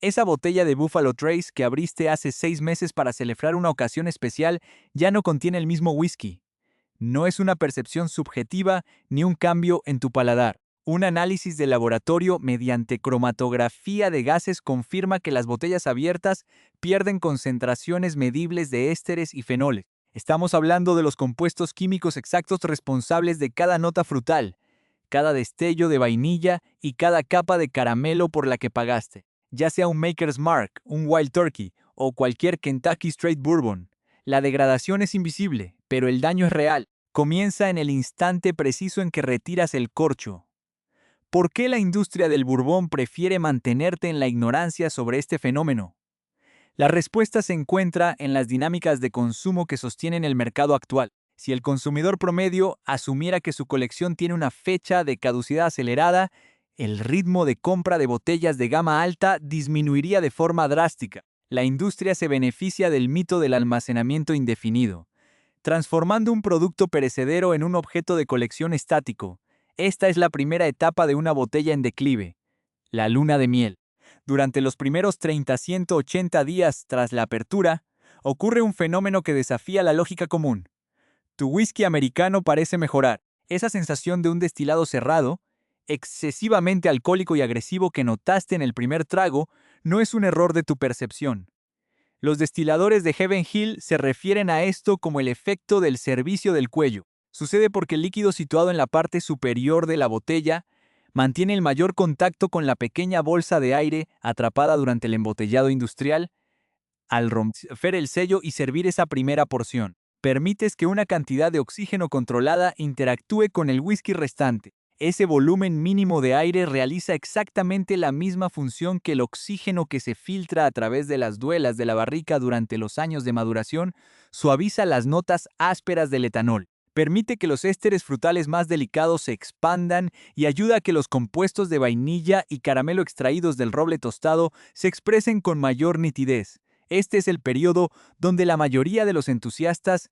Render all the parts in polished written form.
Esa botella de Buffalo Trace que abriste hace 6 meses para celebrar una ocasión especial ya no contiene el mismo whisky. No es una percepción subjetiva ni un cambio en tu paladar. Un análisis de laboratorio mediante cromatografía de gases confirma que las botellas abiertas pierden concentraciones medibles de ésteres y fenoles. Estamos hablando de los compuestos químicos exactos responsables de cada nota frutal, cada destello de vainilla y cada capa de caramelo por la que pagaste. Ya sea un Maker's Mark, un Wild Turkey o cualquier Kentucky Straight Bourbon. La degradación es invisible, pero el daño es real. Comienza en el instante preciso en que retiras el corcho. ¿Por qué la industria del bourbon prefiere mantenerte en la ignorancia sobre este fenómeno? La respuesta se encuentra en las dinámicas de consumo que sostienen el mercado actual. Si el consumidor promedio asumiera que su colección tiene una fecha de caducidad acelerada, el ritmo de compra de botellas de gama alta disminuiría de forma drástica. La industria se beneficia del mito del almacenamiento indefinido, transformando un producto perecedero en un objeto de colección estático. Esta es la primera etapa de una botella en declive, la luna de miel. Durante los primeros 30 a 180 días tras la apertura, ocurre un fenómeno que desafía la lógica común. Tu whisky americano parece mejorar. Esa sensación de un destilado cerrado, excesivamente alcohólico y agresivo que notaste en el primer trago, no es un error de tu percepción. Los destiladores de Heaven Hill se refieren a esto como el efecto del servicio del cuello. Sucede porque el líquido situado en la parte superior de la botella mantiene el mayor contacto con la pequeña bolsa de aire atrapada durante el embotellado industrial. Al romper el sello y servir esa primera porción, permites que una cantidad de oxígeno controlada interactúe con el whisky restante. Ese volumen mínimo de aire realiza exactamente la misma función que el oxígeno que se filtra a través de las duelas de la barrica durante los años de maduración, suaviza las notas ásperas del etanol, permite que los ésteres frutales más delicados se expandan y ayuda a que los compuestos de vainilla y caramelo extraídos del roble tostado se expresen con mayor nitidez. Este es el periodo donde la mayoría de los entusiastas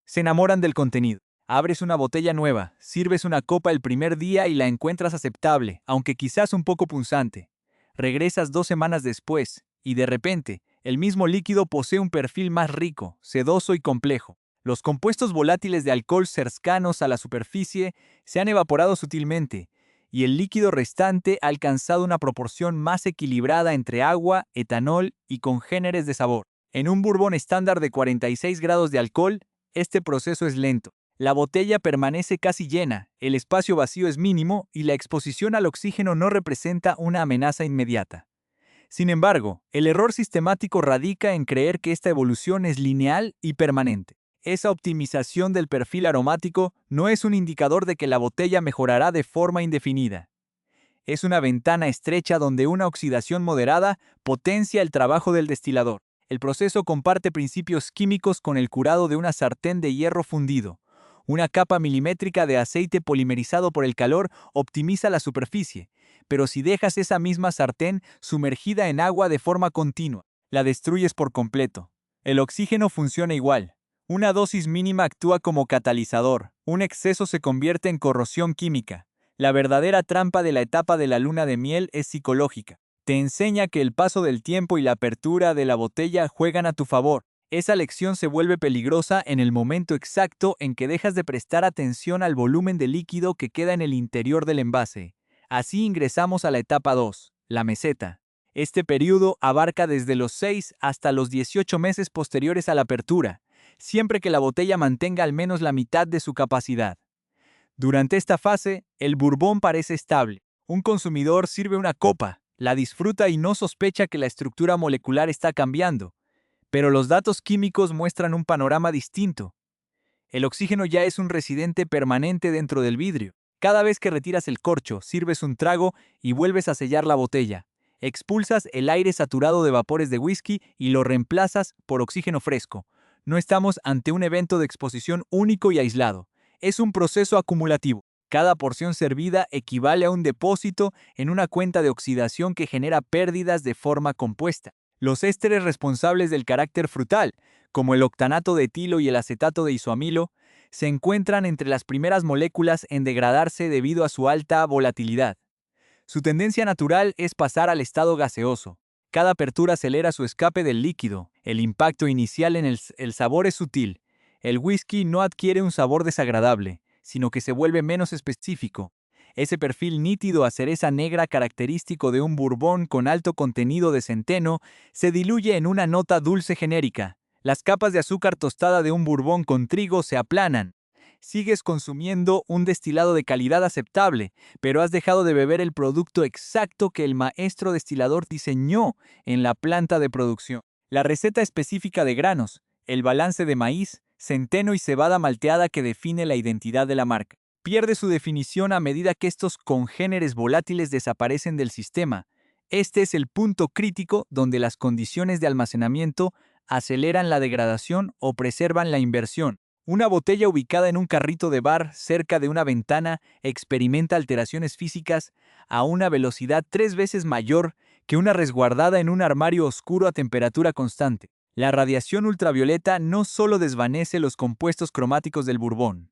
se enamoran del contenido. Abres una botella nueva, sirves una copa el primer día y la encuentras aceptable, aunque quizás un poco punzante. Regresas 2 semanas después, y de repente, el mismo líquido posee un perfil más rico, sedoso y complejo. Los compuestos volátiles de alcohol cercanos a la superficie se han evaporado sutilmente, y el líquido restante ha alcanzado una proporción más equilibrada entre agua, etanol y congéneres de sabor. En un bourbon estándar de 46 grados de alcohol, este proceso es lento. La botella permanece casi llena, el espacio vacío es mínimo y la exposición al oxígeno no representa una amenaza inmediata. Sin embargo, el error sistemático radica en creer que esta evolución es lineal y permanente. Esa optimización del perfil aromático no es un indicador de que la botella mejorará de forma indefinida. Es una ventana estrecha donde una oxidación moderada potencia el trabajo del destilador. El proceso comparte principios químicos con el curado de una sartén de hierro fundido. Una capa milimétrica de aceite polimerizado por el calor optimiza la superficie, pero si dejas esa misma sartén sumergida en agua de forma continua, la destruyes por completo. El oxígeno funciona igual. Una dosis mínima actúa como catalizador, un exceso se convierte en corrosión química. La verdadera trampa de la etapa de la luna de miel es psicológica. Te enseña que el paso del tiempo y la apertura de la botella juegan a tu favor. Esa lección se vuelve peligrosa en el momento exacto en que dejas de prestar atención al volumen de líquido que queda en el interior del envase. Así ingresamos a la etapa 2, la meseta. Este periodo abarca desde los 6 hasta los 18 meses posteriores a la apertura, siempre que la botella mantenga al menos la mitad de su capacidad. Durante esta fase, el bourbon parece estable. Un consumidor sirve una copa, la disfruta y no sospecha que la estructura molecular está cambiando. Pero los datos químicos muestran un panorama distinto. El oxígeno ya es un residente permanente dentro del vidrio. Cada vez que retiras el corcho, sirves un trago y vuelves a sellar la botella. Expulsas el aire saturado de vapores de whisky y lo reemplazas por oxígeno fresco. No estamos ante un evento de exposición único y aislado. Es un proceso acumulativo. Cada porción servida equivale a un depósito en una cuenta de oxidación que genera pérdidas de forma compuesta. Los ésteres responsables del carácter frutal, como el octanato de etilo y el acetato de isoamilo, se encuentran entre las primeras moléculas en degradarse debido a su alta volatilidad. Su tendencia natural es pasar al estado gaseoso. Cada apertura acelera su escape del líquido. El impacto inicial en el sabor es sutil. El whisky no adquiere un sabor desagradable, sino que se vuelve menos específico. Ese perfil nítido a cereza negra característico de un bourbon con alto contenido de centeno se diluye en una nota dulce genérica. Las capas de azúcar tostada de un bourbon con trigo se aplanan. Sigues consumiendo un destilado de calidad aceptable, pero has dejado de beber el producto exacto que el maestro destilador diseñó en la planta de producción. La receta específica de granos, el balance de maíz, centeno y cebada malteada que define la identidad de la marca, pierde su definición a medida que estos congéneres volátiles desaparecen del sistema. Este es el punto crítico donde las condiciones de almacenamiento aceleran la degradación o preservan la inversión. Una botella ubicada en un carrito de bar cerca de una ventana experimenta alteraciones físicas a una velocidad 3 veces mayor que una resguardada en un armario oscuro a temperatura constante. La radiación ultravioleta no solo desvanece los compuestos cromáticos del bourbon,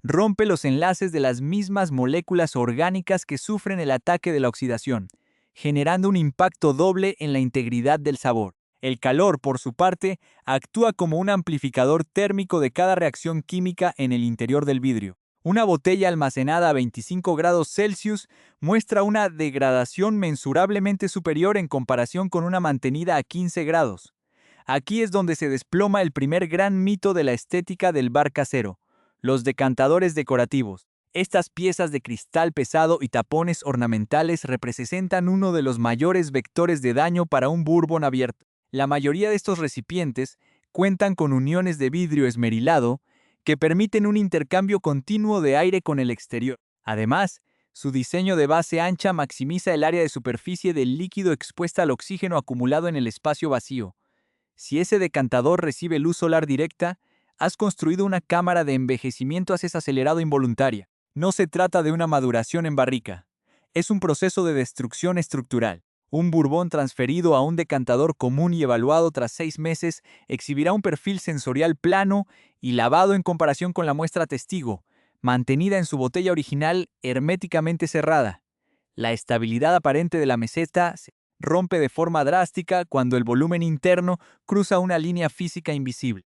rompe los enlaces de las mismas moléculas orgánicas que sufren el ataque de la oxidación, generando un impacto doble en la integridad del sabor. El calor, por su parte, actúa como un amplificador térmico de cada reacción química en el interior del vidrio. Una botella almacenada a 25 grados Celsius muestra una degradación mensurablemente superior en comparación con una mantenida a 15 grados. Aquí es donde se desploma el primer gran mito de la estética del bar casero: los decantadores decorativos. Estas piezas de cristal pesado y tapones ornamentales representan uno de los mayores vectores de daño para un bourbon abierto. La mayoría de estos recipientes cuentan con uniones de vidrio esmerilado que permiten un intercambio continuo de aire con el exterior. Además, su diseño de base ancha maximiza el área de superficie del líquido expuesta al oxígeno acumulado en el espacio vacío. Si ese decantador recibe luz solar directa, has construido una cámara de envejecimiento acelerado involuntaria. No se trata de una maduración en barrica. Es un proceso de destrucción estructural. Un bourbon transferido a un decantador común y evaluado tras 6 meses exhibirá un perfil sensorial plano y lavado en comparación con la muestra testigo, mantenida en su botella original herméticamente cerrada. La estabilidad aparente de la meseta se rompe de forma drástica cuando el volumen interno cruza una línea física invisible,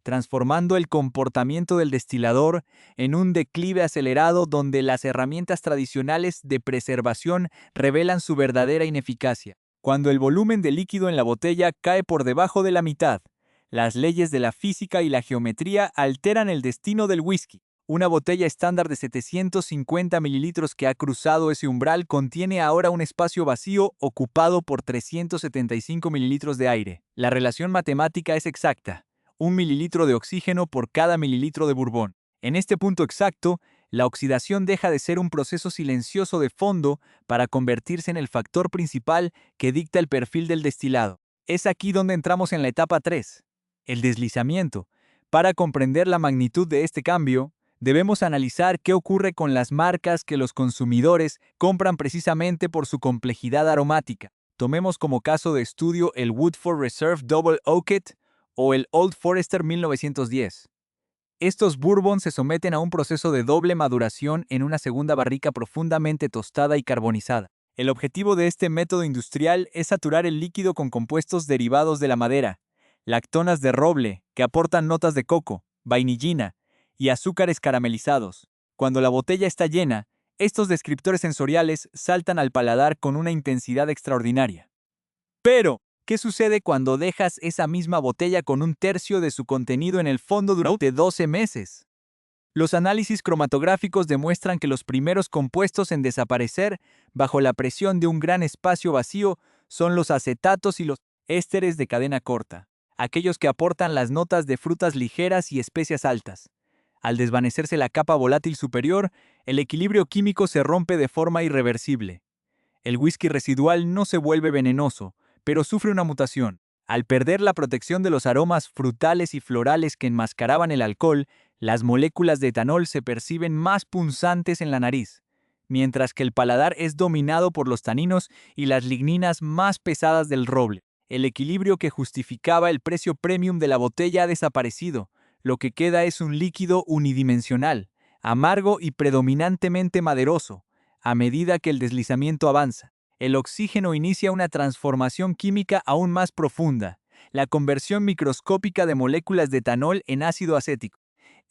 transformando el comportamiento del destilador en un declive acelerado donde las herramientas tradicionales de preservación revelan su verdadera ineficacia. Cuando el volumen de líquido en la botella cae por debajo de la mitad, las leyes de la física y la geometría alteran el destino del whisky. Una botella estándar de 750 mililitros que ha cruzado ese umbral contiene ahora un espacio vacío ocupado por 375 mililitros de aire. La relación matemática es exacta: 1 mililitro de oxígeno por cada mililitro de bourbon. En este punto exacto, la oxidación deja de ser un proceso silencioso de fondo para convertirse en el factor principal que dicta el perfil del destilado. Es aquí donde entramos en la etapa 3, el deslizamiento. Para comprender la magnitud de este cambio, debemos analizar qué ocurre con las marcas que los consumidores compran precisamente por su complejidad aromática. Tomemos como caso de estudio el Woodford Reserve Double Oaked o el Old Forester 1910. Estos bourbons se someten a un proceso de doble maduración en una segunda barrica profundamente tostada y carbonizada. El objetivo de este método industrial es saturar el líquido con compuestos derivados de la madera, lactonas de roble, que aportan notas de coco, vainillina y azúcares caramelizados. Cuando la botella está llena, estos descriptores sensoriales saltan al paladar con una intensidad extraordinaria. Pero, ¿qué sucede cuando dejas esa misma botella con un tercio de su contenido en el fondo durante 12 meses? Los análisis cromatográficos demuestran que los primeros compuestos en desaparecer bajo la presión de un gran espacio vacío son los acetatos y los ésteres de cadena corta, aquellos que aportan las notas de frutas ligeras y especias altas. Al desvanecerse la capa volátil superior, el equilibrio químico se rompe de forma irreversible. El whisky residual no se vuelve venenoso, pero sufre una mutación. Al perder la protección de los aromas frutales y florales que enmascaraban el alcohol, las moléculas de etanol se perciben más punzantes en la nariz, mientras que el paladar es dominado por los taninos y las ligninas más pesadas del roble. El equilibrio que justificaba el precio premium de la botella ha desaparecido. Lo que queda es un líquido unidimensional, amargo y predominantemente maderoso, a medida que el deslizamiento avanza. el oxígeno inicia una transformación química aún más profunda, la conversión microscópica de moléculas de etanol en ácido acético.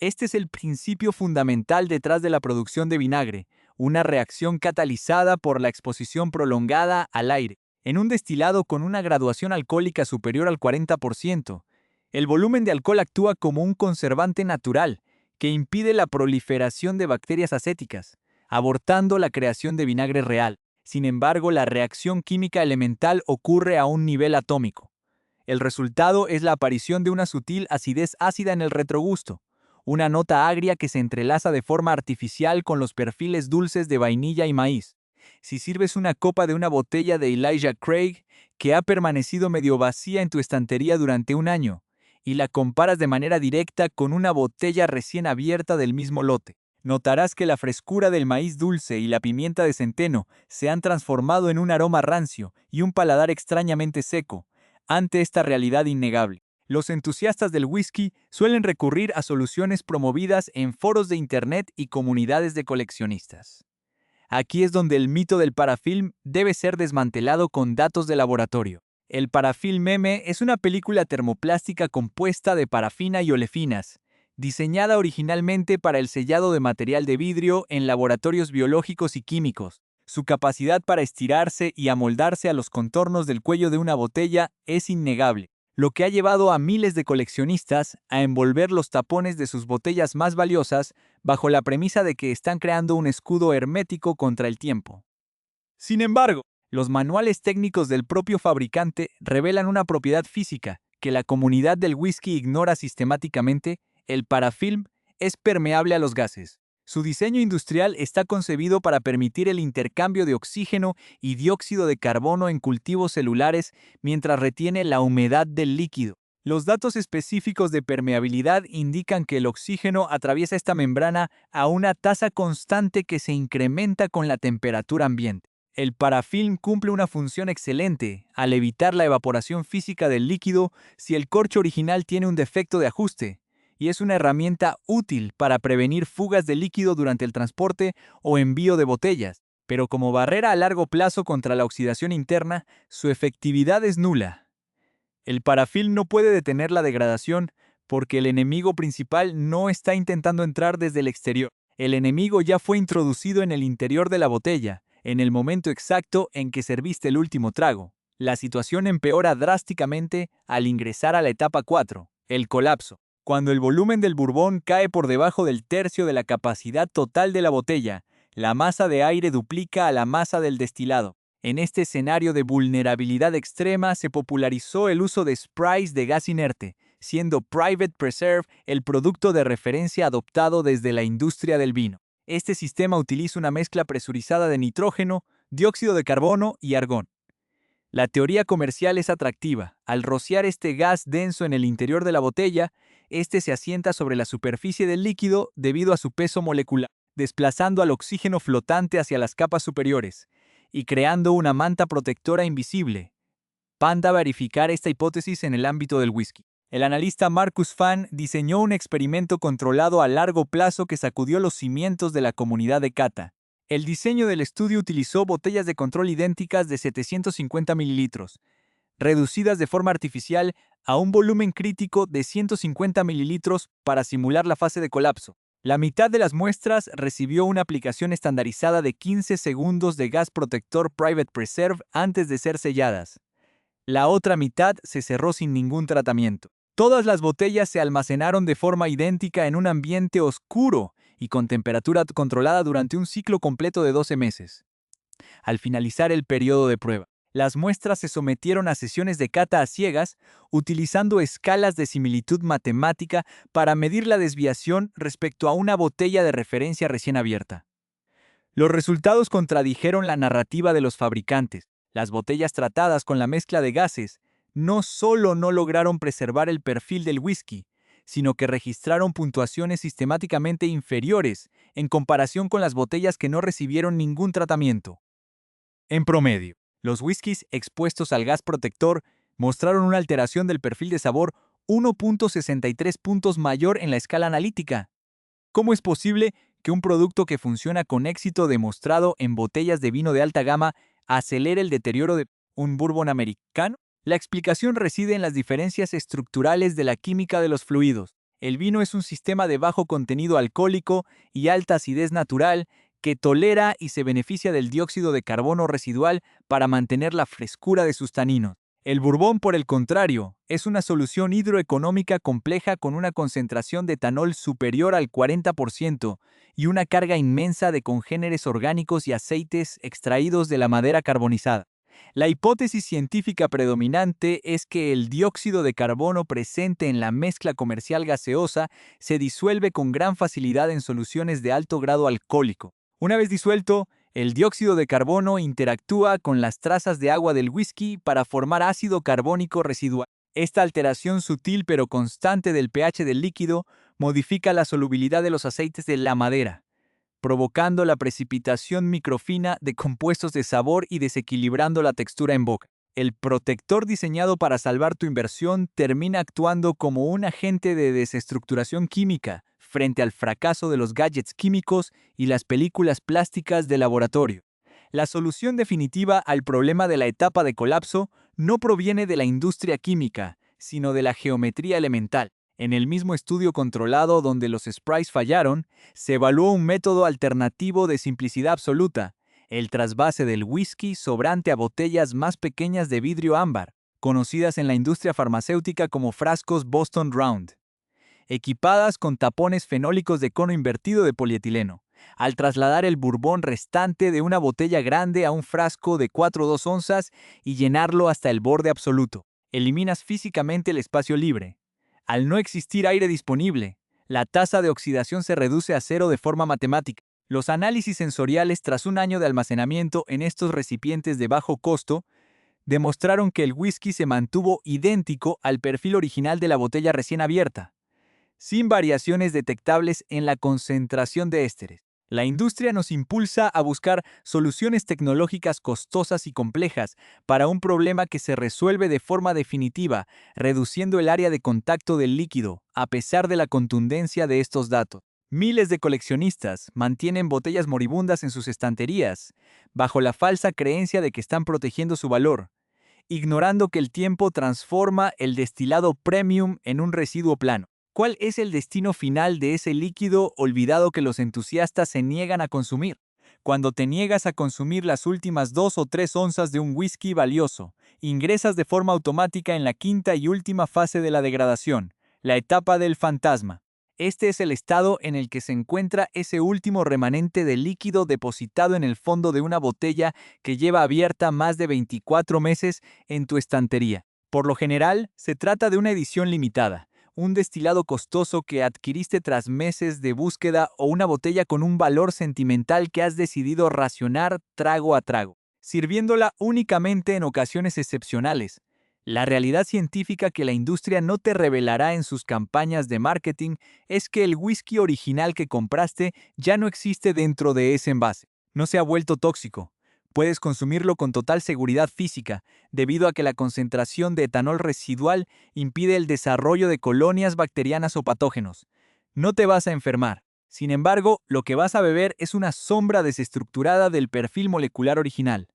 Este es el principio fundamental detrás de la producción de vinagre, una reacción catalizada por la exposición prolongada al aire. En un destilado con una graduación alcohólica superior al 40%, el volumen de alcohol actúa como un conservante natural que impide la proliferación de bacterias acéticas, abortando la creación de vinagre real. Sin embargo, la reacción química elemental ocurre a un nivel atómico. El resultado es la aparición de una sutil acidez ácida en el retrogusto, una nota agria que se entrelaza de forma artificial con los perfiles dulces de vainilla y maíz. Si sirves una copa de una botella de Elijah Craig que ha permanecido medio vacía en tu estantería durante un año, y la comparas de manera directa con una botella recién abierta del mismo lote, notarás que la frescura del maíz dulce y la pimienta de centeno se han transformado en un aroma rancio y un paladar extrañamente seco. Ante esta realidad innegable, los entusiastas del whisky suelen recurrir a soluciones promovidas en foros de internet y comunidades de coleccionistas. Aquí es donde el mito del parafilm debe ser desmantelado con datos de laboratorio. El parafilm M es una película termoplástica compuesta de parafina y olefinas, diseñada originalmente para el sellado de material de vidrio en laboratorios biológicos y químicos. Su capacidad para estirarse y amoldarse a los contornos del cuello de una botella es innegable, lo que ha llevado a miles de coleccionistas a envolver los tapones de sus botellas más valiosas bajo la premisa de que están creando un escudo hermético contra el tiempo. Sin embargo, los manuales técnicos del propio fabricante revelan una propiedad física que la comunidad del whisky ignora sistemáticamente: el parafilm es permeable a los gases. Su diseño industrial está concebido para permitir el intercambio de oxígeno y dióxido de carbono en cultivos celulares mientras retiene la humedad del líquido. Los datos específicos de permeabilidad indican que el oxígeno atraviesa esta membrana a una tasa constante que se incrementa con la temperatura ambiente. El parafilm cumple una función excelente al evitar la evaporación física del líquido si el corcho original tiene un defecto de ajuste, y es una herramienta útil para prevenir fugas de líquido durante el transporte o envío de botellas, pero como barrera a largo plazo contra la oxidación interna, su efectividad es nula. El parafilm no puede detener la degradación porque el enemigo principal no está intentando entrar desde el exterior. El enemigo ya fue introducido en el interior de la botella, en el momento exacto en que serviste el último trago. La situación empeora drásticamente al ingresar a la etapa 4, el colapso. Cuando el volumen del bourbon cae por debajo del tercio de la capacidad total de la botella, la masa de aire duplica a la masa del destilado. En este escenario de vulnerabilidad extrema se popularizó el uso de sprays de gas inerte, siendo Private Preserve el producto de referencia adoptado desde la industria del vino. Este sistema utiliza una mezcla presurizada de nitrógeno, dióxido de carbono y argón. La teoría comercial es atractiva. Al rociar este gas denso en el interior de la botella, este se asienta sobre la superficie del líquido debido a su peso molecular, desplazando al oxígeno flotante hacia las capas superiores y creando una manta protectora invisible. Panda verificar esta hipótesis en el ámbito del whisky. El analista Marcus Fan diseñó un experimento controlado a largo plazo que sacudió los cimientos de la comunidad de cata. El diseño del estudio utilizó botellas de control idénticas de 750 mililitros, reducidas de forma artificial a un volumen crítico de 150 mililitros para simular la fase de colapso. La mitad de las muestras recibió una aplicación estandarizada de 15 segundos de gas protector Private Preserve antes de ser selladas. La otra mitad se cerró sin ningún tratamiento. Todas las botellas se almacenaron de forma idéntica en un ambiente oscuro y con temperatura controlada durante un ciclo completo de 12 meses. Al finalizar el periodo de prueba, las muestras se sometieron a sesiones de cata a ciegas, utilizando escalas de similitud matemática para medir la desviación respecto a una botella de referencia recién abierta. Los resultados contradijeron la narrativa de los fabricantes. Las botellas tratadas con la mezcla de gases no solo no lograron preservar el perfil del whisky, sino que registraron puntuaciones sistemáticamente inferiores en comparación con las botellas que no recibieron ningún tratamiento. En promedio, los whiskies expuestos al gas protector mostraron una alteración del perfil de sabor 1.63 puntos mayor en la escala analítica. ¿Cómo es posible que un producto que funciona con éxito demostrado en botellas de vino de alta gama acelera el deterioro de un bourbon americano? La explicación reside en las diferencias estructurales de la química de los fluidos. El vino es un sistema de bajo contenido alcohólico y alta acidez natural que tolera y se beneficia del dióxido de carbono residual para mantener la frescura de sus taninos. El Bourbon, por el contrario, es una solución hidroeconómica compleja con una concentración de etanol superior al 40% y una carga inmensa de congéneres orgánicos y aceites extraídos de la madera carbonizada. La hipótesis científica predominante es que el dióxido de carbono presente en la mezcla comercial gaseosa se disuelve con gran facilidad en soluciones de alto grado alcohólico. Una vez disuelto, el dióxido de carbono interactúa con las trazas de agua del whisky para formar ácido carbónico residual. Esta alteración sutil pero constante del pH del líquido modifica la solubilidad de los aceites de la madera, provocando la precipitación microfina de compuestos de sabor y desequilibrando la textura en boca. El protector diseñado para salvar tu inversión termina actuando como un agente de desestructuración química frente al fracaso de los gadgets químicos y las películas plásticas de laboratorio. La solución definitiva al problema de la etapa de colapso no proviene de la industria química, sino de la geometría elemental. En el mismo estudio controlado donde los sprays fallaron, se evaluó un método alternativo de simplicidad absoluta, el trasvase del whisky sobrante a botellas más pequeñas de vidrio ámbar, conocidas en la industria farmacéutica como frascos Boston Round, equipadas con tapones fenólicos de cono invertido de polietileno. Al trasladar el bourbon restante de una botella grande a un frasco de 4,2 onzas y llenarlo hasta el borde absoluto, eliminas físicamente el espacio libre. Al no existir aire disponible, la tasa de oxidación se reduce a cero de forma matemática. Los análisis sensoriales tras un año de almacenamiento en estos recipientes de bajo costo demostraron que el whisky se mantuvo idéntico al perfil original de la botella recién abierta, sin variaciones detectables en la concentración de ésteres. La industria nos impulsa a buscar soluciones tecnológicas costosas y complejas para un problema que se resuelve de forma definitiva, reduciendo el área de contacto del líquido, a pesar de la contundencia de estos datos. Miles de coleccionistas mantienen botellas moribundas en sus estanterías, bajo la falsa creencia de que están protegiendo su valor, ignorando que el tiempo transforma el destilado premium en un residuo plano. ¿Cuál es el destino final de ese líquido olvidado que los entusiastas se niegan a consumir? Cuando te niegas a consumir las últimas 2 o 3 onzas de un whisky valioso, ingresas de forma automática en la quinta y última fase de la degradación, la etapa del fantasma. Este es el estado en el que se encuentra ese último remanente de líquido depositado en el fondo de una botella que lleva abierta más de 24 meses en tu estantería. Por lo general, se trata de una edición limitada, un destilado costoso que adquiriste tras meses de búsqueda o una botella con un valor sentimental que has decidido racionar trago a trago, sirviéndola únicamente en ocasiones excepcionales. La realidad científica que la industria no te revelará en sus campañas de marketing es que el whisky original que compraste ya no existe dentro de ese envase. No se ha vuelto tóxico. Puedes consumirlo con total seguridad física, debido a que la concentración de etanol residual impide el desarrollo de colonias bacterianas o patógenos. No te vas a enfermar. Sin embargo, lo que vas a beber es una sombra desestructurada del perfil molecular original.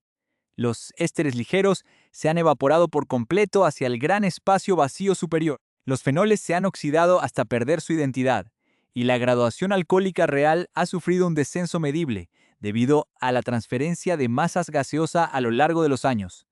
Los ésteres ligeros se han evaporado por completo hacia el gran espacio vacío superior. Los fenoles se han oxidado hasta perder su identidad, y la graduación alcohólica real ha sufrido un descenso medible, debido a la transferencia de masas gaseosa a lo largo de los años.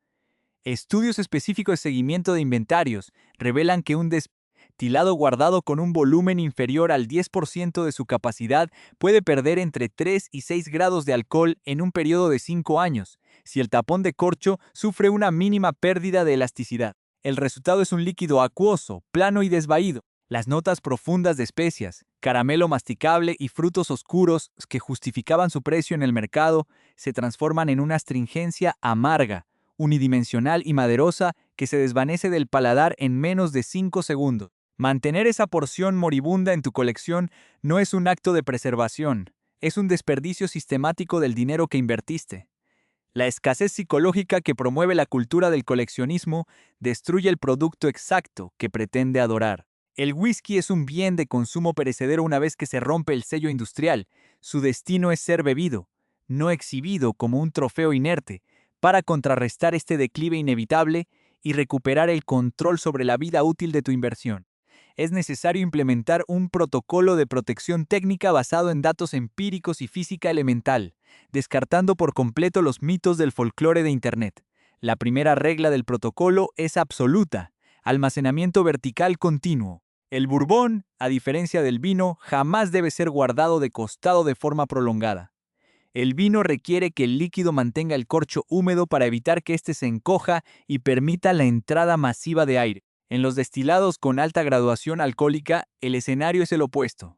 Estudios específicos de seguimiento de inventarios revelan que un destilado guardado con un volumen inferior al 10% de su capacidad puede perder entre 3 y 6 grados de alcohol en un periodo de 5 años, si el tapón de corcho sufre una mínima pérdida de elasticidad. El resultado es un líquido acuoso, plano y desvaído. Las notas profundas de especias, caramelo masticable y frutos oscuros que justificaban su precio en el mercado se transforman en una astringencia amarga, unidimensional y maderosa que se desvanece del paladar en menos de 5 segundos. Mantener esa porción moribunda en tu colección no es un acto de preservación, es un desperdicio sistemático del dinero que invertiste. La escasez psicológica que promueve la cultura del coleccionismo destruye el producto exacto que pretende adorar. El whisky es un bien de consumo perecedero una vez que se rompe el sello industrial. Su destino es ser bebido, no exhibido como un trofeo inerte, para contrarrestar este declive inevitable y recuperar el control sobre la vida útil de tu inversión. Es necesario implementar un protocolo de protección técnica basado en datos empíricos y física elemental, descartando por completo los mitos del folclore de Internet. La primera regla del protocolo es absoluta: almacenamiento vertical continuo. El bourbon, a diferencia del vino, jamás debe ser guardado de costado de forma prolongada. El vino requiere que el líquido mantenga el corcho húmedo para evitar que éste se encoja y permita la entrada masiva de aire. En los destilados con alta graduación alcohólica, el escenario es el opuesto.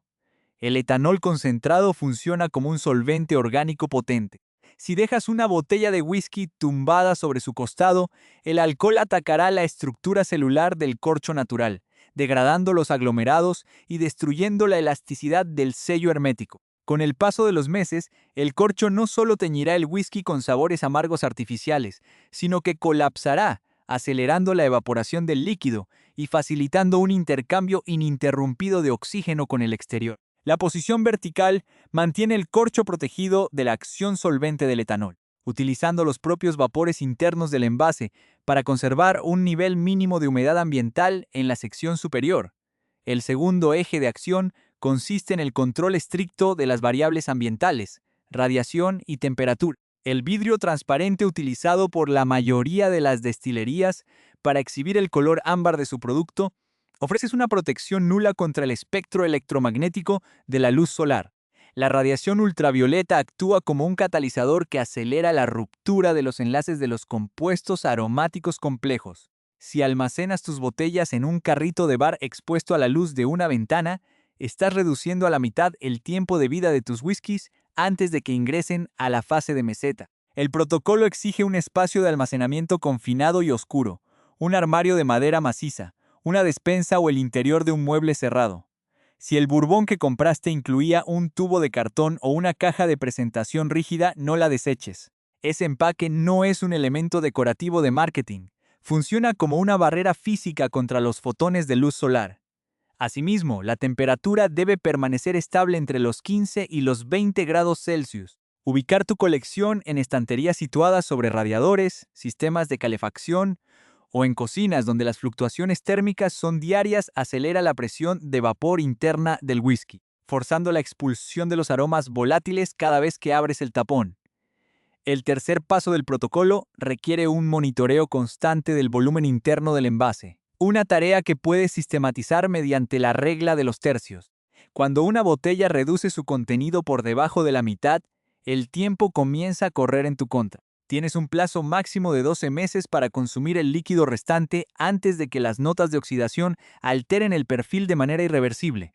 El etanol concentrado funciona como un solvente orgánico potente. Si dejas una botella de whisky tumbada sobre su costado, el alcohol atacará la estructura celular del corcho natural, degradando los aglomerados y destruyendo la elasticidad del sello hermético. Con el paso de los meses, el corcho no solo teñirá el whisky con sabores amargos artificiales, sino que colapsará, acelerando la evaporación del líquido y facilitando un intercambio ininterrumpido de oxígeno con el exterior. La posición vertical mantiene el corcho protegido de la acción solvente del etanol, utilizando los propios vapores internos del envase para conservar un nivel mínimo de humedad ambiental en la sección superior. El segundo eje de acción consiste en el control estricto de las variables ambientales, radiación y temperatura. El vidrio transparente utilizado por la mayoría de las destilerías para exhibir el color ámbar de su producto ofrece una protección nula contra el espectro electromagnético de la luz solar. La radiación ultravioleta actúa como un catalizador que acelera la ruptura de los enlaces de los compuestos aromáticos complejos. Si almacenas tus botellas en un carrito de bar expuesto a la luz de una ventana, estás reduciendo a la mitad el tiempo de vida de tus whiskies antes de que ingresen a la fase de meseta. El protocolo exige un espacio de almacenamiento confinado y oscuro, un armario de madera maciza, una despensa o el interior de un mueble cerrado. Si el bourbon que compraste incluía un tubo de cartón o una caja de presentación rígida, no la deseches. Ese empaque no es un elemento decorativo de marketing. Funciona como una barrera física contra los fotones de luz solar. Asimismo, la temperatura debe permanecer estable entre los 15 y los 20 grados Celsius. Ubicar tu colección en estanterías situadas sobre radiadores, sistemas de calefacción o en cocinas donde las fluctuaciones térmicas son diarias acelera la presión de vapor interna del whisky, forzando la expulsión de los aromas volátiles cada vez que abres el tapón. El tercer paso del protocolo requiere un monitoreo constante del volumen interno del envase, una tarea que puedes sistematizar mediante la regla de los tercios. Cuando una botella reduce su contenido por debajo de la mitad, el tiempo comienza a correr en tu contra. Tienes un plazo máximo de 12 meses para consumir el líquido restante antes de que las notas de oxidación alteren el perfil de manera irreversible.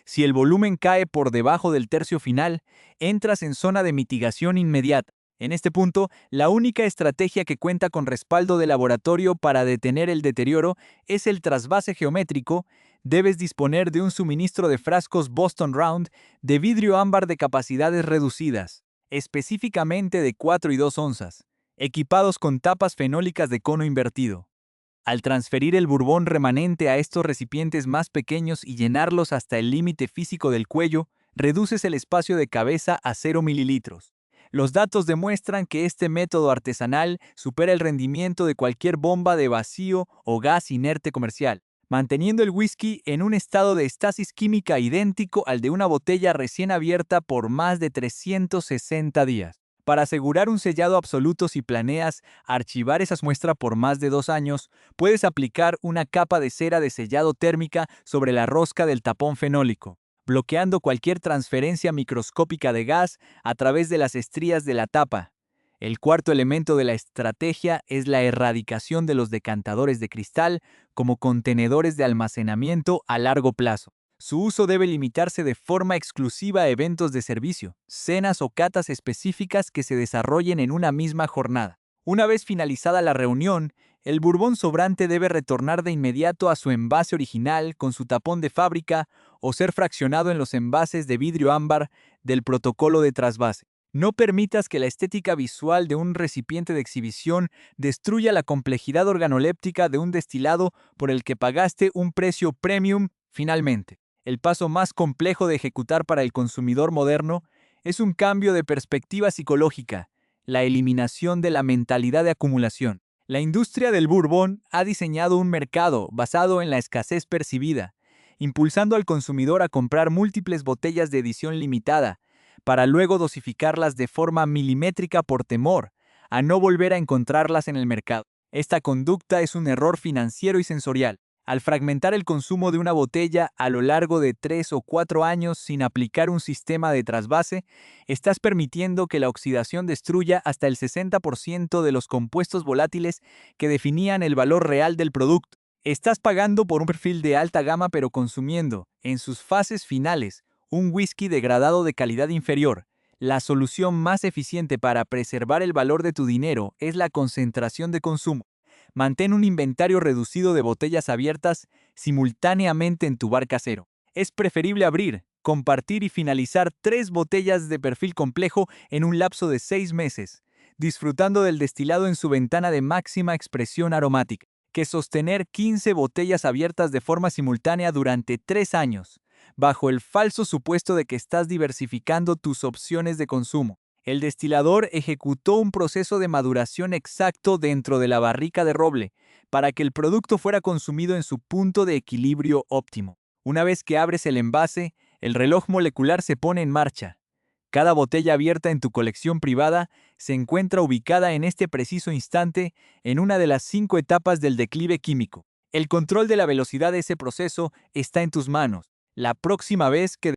Si el volumen cae por debajo del tercio final, entras en zona de mitigación inmediata. En este punto, la única estrategia que cuenta con respaldo de laboratorio para detener el deterioro es el trasvase geométrico. Debes disponer de un suministro de frascos Boston Round de vidrio ámbar de capacidades reducidas, específicamente de 4 y 2 onzas, equipados con tapas fenólicas de cono invertido. Al transferir el bourbon remanente a estos recipientes más pequeños y llenarlos hasta el límite físico del cuello, reduces el espacio de cabeza a 0 mililitros. Los datos demuestran que este método artesanal supera el rendimiento de cualquier bomba de vacío o gas inerte comercial, manteniendo el whisky en un estado de estasis química idéntico al de una botella recién abierta por más de 360 días. Para asegurar un sellado absoluto, si planeas archivar esa muestra por más de 2 años, puedes aplicar una capa de cera de sellado térmica sobre la rosca del tapón fenólico, bloqueando cualquier transferencia microscópica de gas a través de las estrías de la tapa. El cuarto elemento de la estrategia es la erradicación de los decantadores de cristal como contenedores de almacenamiento a largo plazo. Su uso debe limitarse de forma exclusiva a eventos de servicio, cenas o catas específicas que se desarrollen en una misma jornada. Una vez finalizada la reunión, el bourbon sobrante debe retornar de inmediato a su envase original con su tapón de fábrica o ser fraccionado en los envases de vidrio ámbar del protocolo de trasvase. No permitas que la estética visual de un recipiente de exhibición destruya la complejidad organoléptica de un destilado por el que pagaste un precio premium. Finalmente, el paso más complejo de ejecutar para el consumidor moderno es un cambio de perspectiva psicológica. la eliminación de la mentalidad de acumulación. La industria del bourbon ha diseñado un mercado basado en la escasez percibida, impulsando al consumidor a comprar múltiples botellas de edición limitada, para luego dosificarlas de forma milimétrica por temor a no volver a encontrarlas en el mercado. Esta conducta es un error financiero y sensorial. Al fragmentar el consumo de una botella a lo largo de 3 o 4 años sin aplicar un sistema de trasvase, estás permitiendo que la oxidación destruya hasta el 60% de los compuestos volátiles que definían el valor real del producto. Estás pagando por un perfil de alta gama pero consumiendo, en sus fases finales, un whisky degradado de calidad inferior. La solución más eficiente para preservar el valor de tu dinero es la concentración de consumo. Mantén un inventario reducido de botellas abiertas simultáneamente en tu bar casero. Es preferible abrir, compartir y finalizar 3 botellas de perfil complejo en un lapso de 6 meses, disfrutando del destilado en su ventana de máxima expresión aromática, que sostener 15 botellas abiertas de forma simultánea durante 3 años, bajo el falso supuesto de que estás diversificando tus opciones de consumo. El destilador ejecutó un proceso de maduración exacto dentro de la barrica de roble para que el producto fuera consumido en su punto de equilibrio óptimo. Una vez que abres el envase, el reloj molecular se pone en marcha. Cada botella abierta en tu colección privada se encuentra ubicada en este preciso instante en una de las 5 etapas del declive químico. El control de la velocidad de ese proceso está en tus manos. La próxima vez que